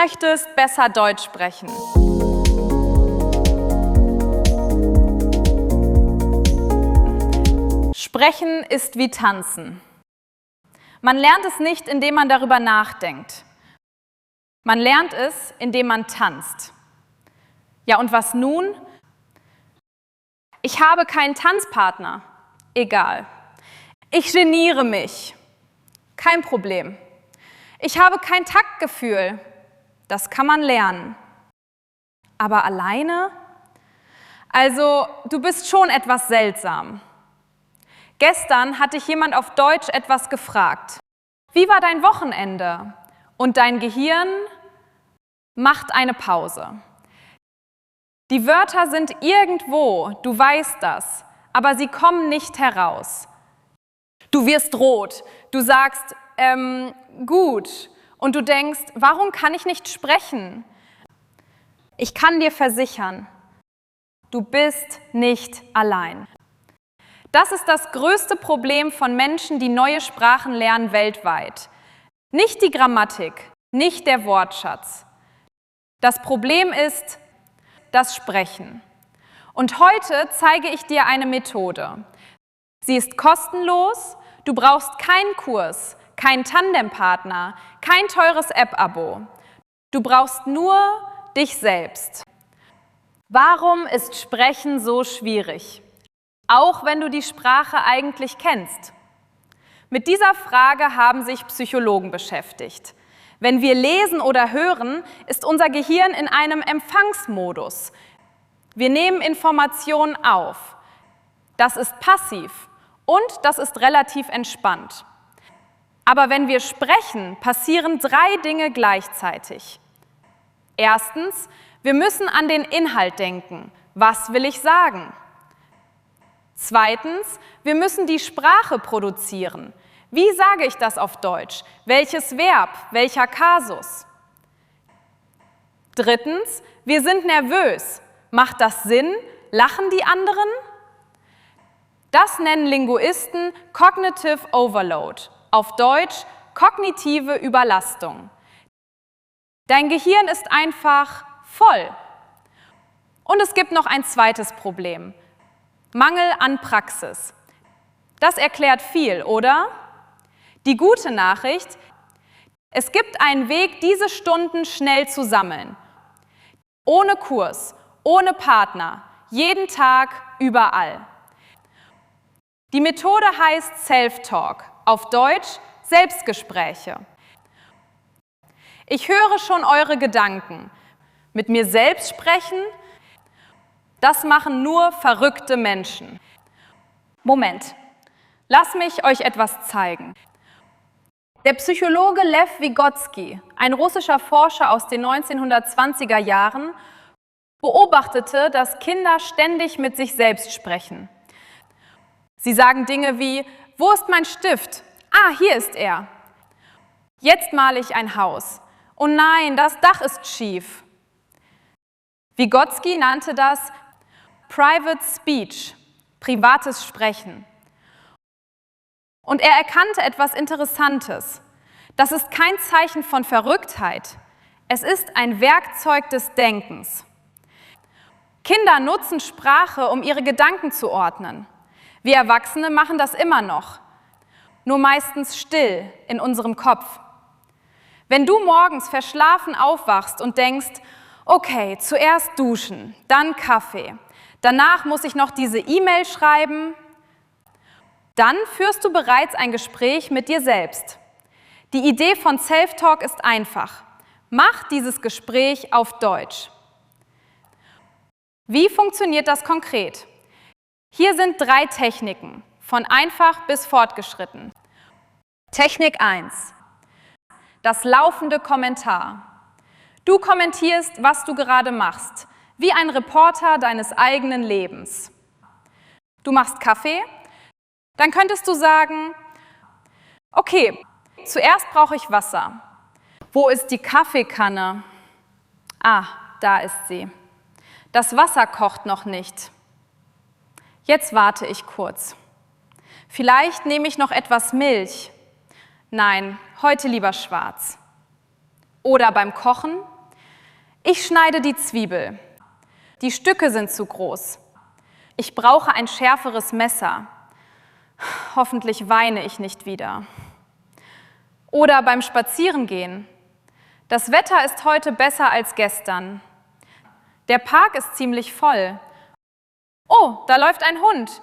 möchtest besser Deutsch sprechen. Sprechen ist wie Tanzen. Man lernt es nicht, indem man darüber nachdenkt. Man lernt es, indem man tanzt. Ja, und was nun? Ich habe keinen Tanzpartner. Egal. Ich geniere mich. Kein Problem. Ich habe kein Taktgefühl. Das kann man lernen. Aber alleine? Also, du bist schon etwas seltsam. Gestern hat dich jemand auf Deutsch etwas gefragt. Wie war dein Wochenende? Und dein Gehirn macht eine Pause. Die Wörter sind irgendwo, du weißt das, aber sie kommen nicht heraus. Du wirst rot, du sagst, gut, und du denkst, warum kann ich nicht sprechen? Ich kann dir versichern, du bist nicht allein. Das ist das größte Problem von Menschen, die neue Sprachen lernen weltweit. Nicht die Grammatik, nicht der Wortschatz. Das Problem ist das Sprechen. Und heute zeige ich dir eine Methode. Sie ist kostenlos, du brauchst keinen Kurs, keinen Tandempartner, kein teures App-Abo. Du brauchst nur dich selbst. Warum ist Sprechen so schwierig? Auch wenn du die Sprache eigentlich kennst. Mit dieser Frage haben sich Psychologen beschäftigt. Wenn wir lesen oder hören, ist unser Gehirn in einem Empfangsmodus. Wir nehmen Informationen auf. Das ist passiv und das ist relativ entspannt. Aber wenn wir sprechen, passieren 3 Dinge gleichzeitig. Erstens, wir müssen an den Inhalt denken. Was will ich sagen? Zweitens, wir müssen die Sprache produzieren. Wie sage ich das auf Deutsch? Welches Verb? Welcher Kasus? Drittens, wir sind nervös. Macht das Sinn? Lachen die anderen? Das nennen Linguisten Cognitive Overload. Auf Deutsch kognitive Überlastung. Dein Gehirn ist einfach voll. Und es gibt noch ein zweites Problem. Mangel an Praxis. Das erklärt viel, oder? Die gute Nachricht, es gibt einen Weg, diese Stunden schnell zu sammeln. Ohne Kurs, ohne Partner, jeden Tag, überall. Die Methode heißt Self-Talk, auf Deutsch Selbstgespräche. Ich höre schon eure Gedanken. Mit mir selbst sprechen? Das machen nur verrückte Menschen. Moment, lasst mich euch etwas zeigen. Der Psychologe Lew Vygotsky, ein russischer Forscher aus den 1920er Jahren, beobachtete, dass Kinder ständig mit sich selbst sprechen. Sie sagen Dinge wie, wo ist mein Stift? Ah, hier ist er. Jetzt male ich ein Haus. Oh nein, das Dach ist schief. Vygotsky nannte das Private Speech, privates Sprechen. Und er erkannte etwas Interessantes. Das ist kein Zeichen von Verrücktheit. Es ist ein Werkzeug des Denkens. Kinder nutzen Sprache, um ihre Gedanken zu ordnen. Wir Erwachsene machen das immer noch, nur meistens still in unserem Kopf. Wenn du morgens verschlafen aufwachst und denkst, okay, zuerst duschen, dann Kaffee, danach muss ich noch diese E-Mail schreiben, dann führst du bereits ein Gespräch mit dir selbst. Die Idee von Self-Talk ist einfach. Mach dieses Gespräch auf Deutsch. Wie funktioniert das konkret? Hier sind 3 Techniken, von einfach bis fortgeschritten. Technik 1. Das laufende Kommentar. Du kommentierst, was du gerade machst, wie ein Reporter deines eigenen Lebens. Du machst Kaffee? Dann könntest du sagen, okay, zuerst brauche ich Wasser. Wo ist die Kaffeekanne? Ah, da ist sie. Das Wasser kocht noch nicht. Jetzt warte ich kurz. Vielleicht nehme ich noch etwas Milch. Nein, heute lieber schwarz. Oder beim Kochen: Ich schneide die Zwiebel. Die Stücke sind zu groß. Ich brauche ein schärferes Messer. Hoffentlich weine ich nicht wieder. Oder beim Spazierengehen: Das Wetter ist heute besser als gestern. Der Park ist ziemlich voll. Oh, da läuft ein Hund.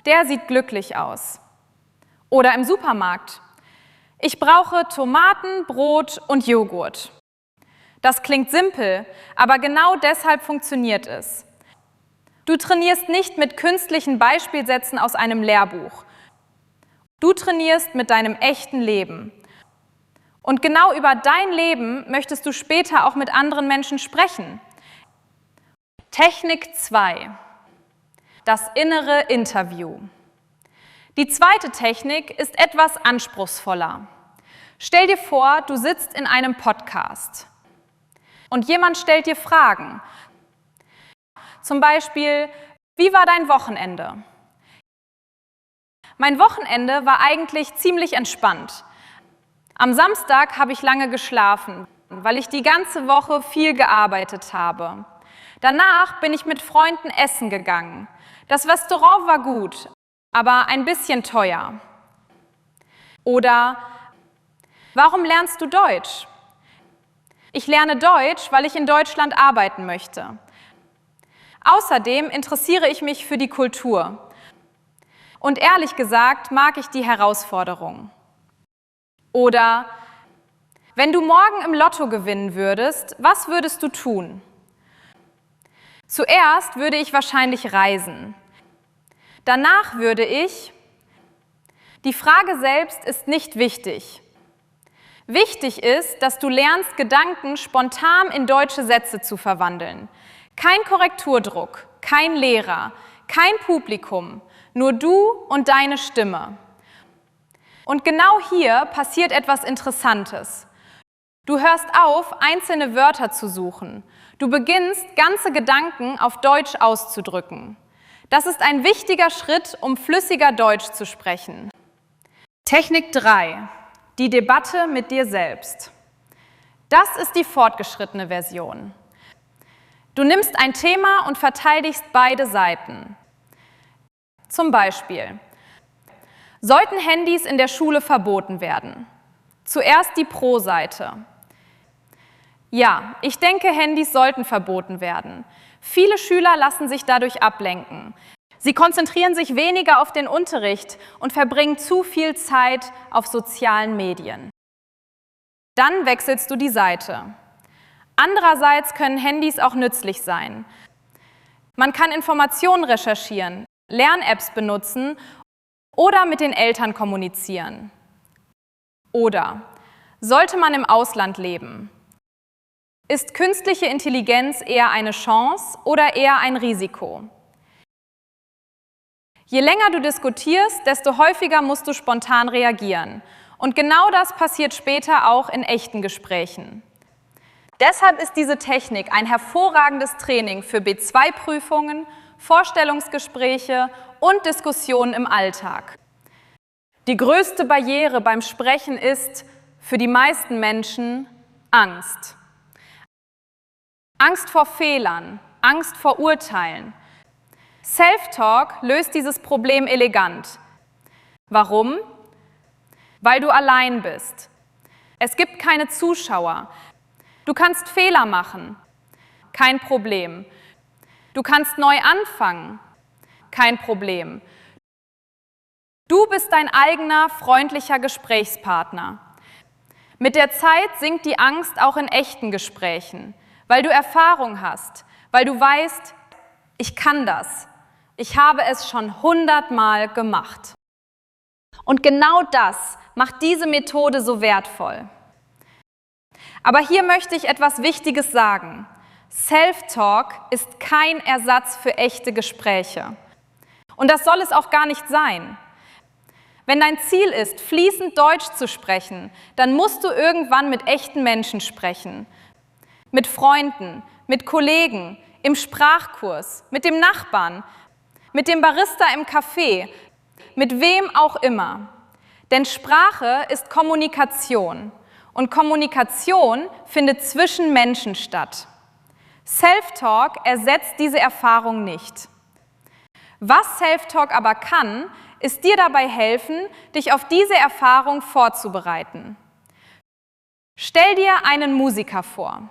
Der sieht glücklich aus. Oder im Supermarkt: Ich brauche Tomaten, Brot und Joghurt. Das klingt simpel, aber genau deshalb funktioniert es. Du trainierst nicht mit künstlichen Beispielsätzen aus einem Lehrbuch. Du trainierst mit deinem echten Leben. Und genau über dein Leben möchtest du später auch mit anderen Menschen sprechen. Technik 2: Das innere Interview. Die zweite Technik ist etwas anspruchsvoller. Stell dir vor, du sitzt in einem Podcast und jemand stellt dir Fragen. Zum Beispiel: Wie war dein Wochenende? Mein Wochenende war eigentlich ziemlich entspannt. Am Samstag habe ich lange geschlafen, weil ich die ganze Woche viel gearbeitet habe. Danach bin ich mit Freunden essen gegangen. Das Restaurant war gut, aber ein bisschen teuer. Oder: Warum lernst du Deutsch? Ich lerne Deutsch, weil ich in Deutschland arbeiten möchte. Außerdem interessiere ich mich für die Kultur. Und ehrlich gesagt mag ich die Herausforderung. Oder: Wenn du morgen im Lotto gewinnen würdest, was würdest du tun? Zuerst würde ich wahrscheinlich reisen. Danach würde ich... Die Frage selbst ist nicht wichtig. Wichtig ist, dass du lernst, Gedanken spontan in deutsche Sätze zu verwandeln. Kein Korrekturdruck, kein Lehrer, kein Publikum, nur du und deine Stimme. Und genau hier passiert etwas Interessantes. Du hörst auf, einzelne Wörter zu suchen. Du beginnst, ganze Gedanken auf Deutsch auszudrücken. Das ist ein wichtiger Schritt, um flüssiger Deutsch zu sprechen. Technik 3: Die Debatte mit dir selbst. Das ist die fortgeschrittene Version. Du nimmst ein Thema und verteidigst beide Seiten. Zum Beispiel: Sollten Handys in der Schule verboten werden? Zuerst die Pro-Seite. Ja, ich denke, Handys sollten verboten werden. Viele Schüler lassen sich dadurch ablenken. Sie konzentrieren sich weniger auf den Unterricht und verbringen zu viel Zeit auf sozialen Medien. Dann wechselst du die Seite. Andererseits können Handys auch nützlich sein. Man kann Informationen recherchieren, Lern-Apps benutzen oder mit den Eltern kommunizieren. Oder: Sollte man im Ausland leben? Ist künstliche Intelligenz eher eine Chance oder eher ein Risiko? Je länger du diskutierst, desto häufiger musst du spontan reagieren. Und genau das passiert später auch in echten Gesprächen. Deshalb ist diese Technik ein hervorragendes Training für B2-Prüfungen, Vorstellungsgespräche und Diskussionen im Alltag. Die größte Barriere beim Sprechen ist für die meisten Menschen Angst. Angst vor Fehlern, Angst vor Urteilen. Self-Talk löst dieses Problem elegant. Warum? Weil du allein bist. Es gibt keine Zuschauer. Du kannst Fehler machen. Kein Problem. Du kannst neu anfangen. Kein Problem. Du bist dein eigener, freundlicher Gesprächspartner. Mit der Zeit sinkt die Angst auch in echten Gesprächen, weil du Erfahrung hast, weil du weißt, ich kann das. Ich habe es schon 100-mal gemacht. Und genau das macht diese Methode so wertvoll. Aber hier möchte ich etwas Wichtiges sagen. Self-Talk ist kein Ersatz für echte Gespräche. Und das soll es auch gar nicht sein. Wenn dein Ziel ist, fließend Deutsch zu sprechen, dann musst du irgendwann mit echten Menschen sprechen. Mit Freunden, mit Kollegen, im Sprachkurs, mit dem Nachbarn, mit dem Barista im Café, mit wem auch immer. Denn Sprache ist Kommunikation. und Kommunikation findet zwischen Menschen statt. Self-Talk ersetzt diese Erfahrung nicht. Was Self-Talk aber kann, ist dir dabei helfen, dich auf diese Erfahrung vorzubereiten. Stell dir einen Musiker vor.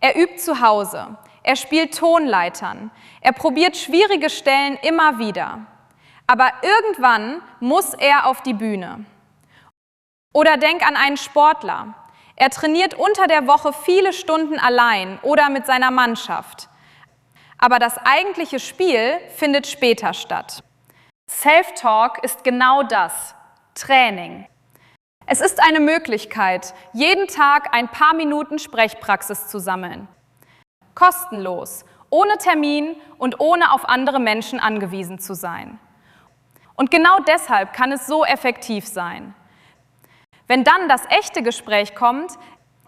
Er übt zu Hause, er spielt Tonleitern, er probiert schwierige Stellen immer wieder. Aber irgendwann muss er auf die Bühne. Oder denk an einen Sportler. Er trainiert unter der Woche viele Stunden allein oder mit seiner Mannschaft. Aber das eigentliche Spiel findet später statt. Self-Talk ist genau das, Training. Es ist eine Möglichkeit, jeden Tag ein paar Minuten Sprechpraxis zu sammeln. Kostenlos, ohne Termin und ohne auf andere Menschen angewiesen zu sein. Und genau deshalb kann es so effektiv sein. Wenn dann das echte Gespräch kommt,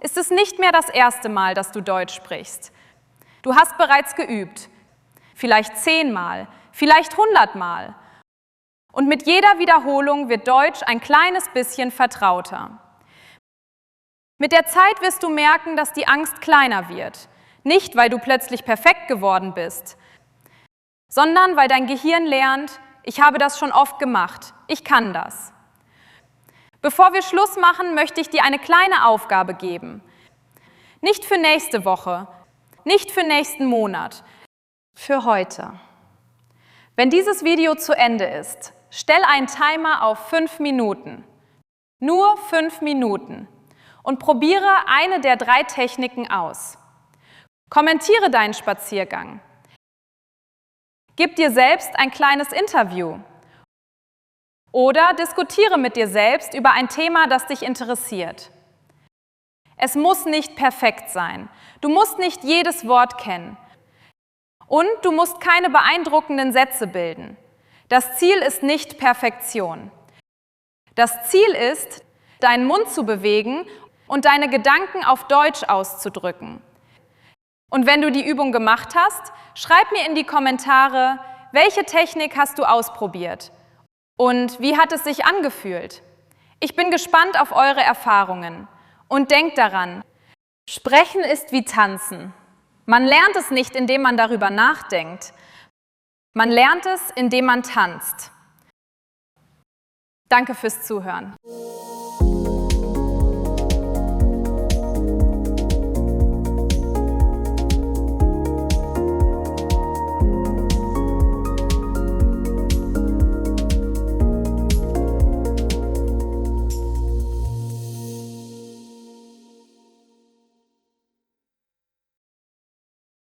ist es nicht mehr das erste Mal, dass du Deutsch sprichst. Du hast bereits geübt, vielleicht 10-mal, vielleicht 100-mal. Und mit jeder Wiederholung wird Deutsch ein kleines bisschen vertrauter. Mit der Zeit wirst du merken, dass die Angst kleiner wird. Nicht, weil du plötzlich perfekt geworden bist, sondern weil dein Gehirn lernt, ich habe das schon oft gemacht, ich kann das. Bevor wir Schluss machen, möchte ich dir eine kleine Aufgabe geben. Nicht für nächste Woche, nicht für nächsten Monat, für heute. Wenn dieses Video zu Ende ist, stell einen Timer auf 5 Minuten. Nur 5 Minuten. Und probiere eine der 3 Techniken aus. Kommentiere deinen Spaziergang. Gib dir selbst ein kleines Interview. Oder diskutiere mit dir selbst über ein Thema, das dich interessiert. Es muss nicht perfekt sein. Du musst nicht jedes Wort kennen. Und du musst keine beeindruckenden Sätze bilden. Das Ziel ist nicht Perfektion. Das Ziel ist, deinen Mund zu bewegen und deine Gedanken auf Deutsch auszudrücken. Und wenn du die Übung gemacht hast, schreib mir in die Kommentare, welche Technik hast du ausprobiert und wie hat es sich angefühlt? Ich bin gespannt auf eure Erfahrungen. Und denkt daran, Sprechen ist wie Tanzen. Man lernt es nicht, indem man darüber nachdenkt. Man lernt es, indem man tanzt. Danke fürs Zuhören.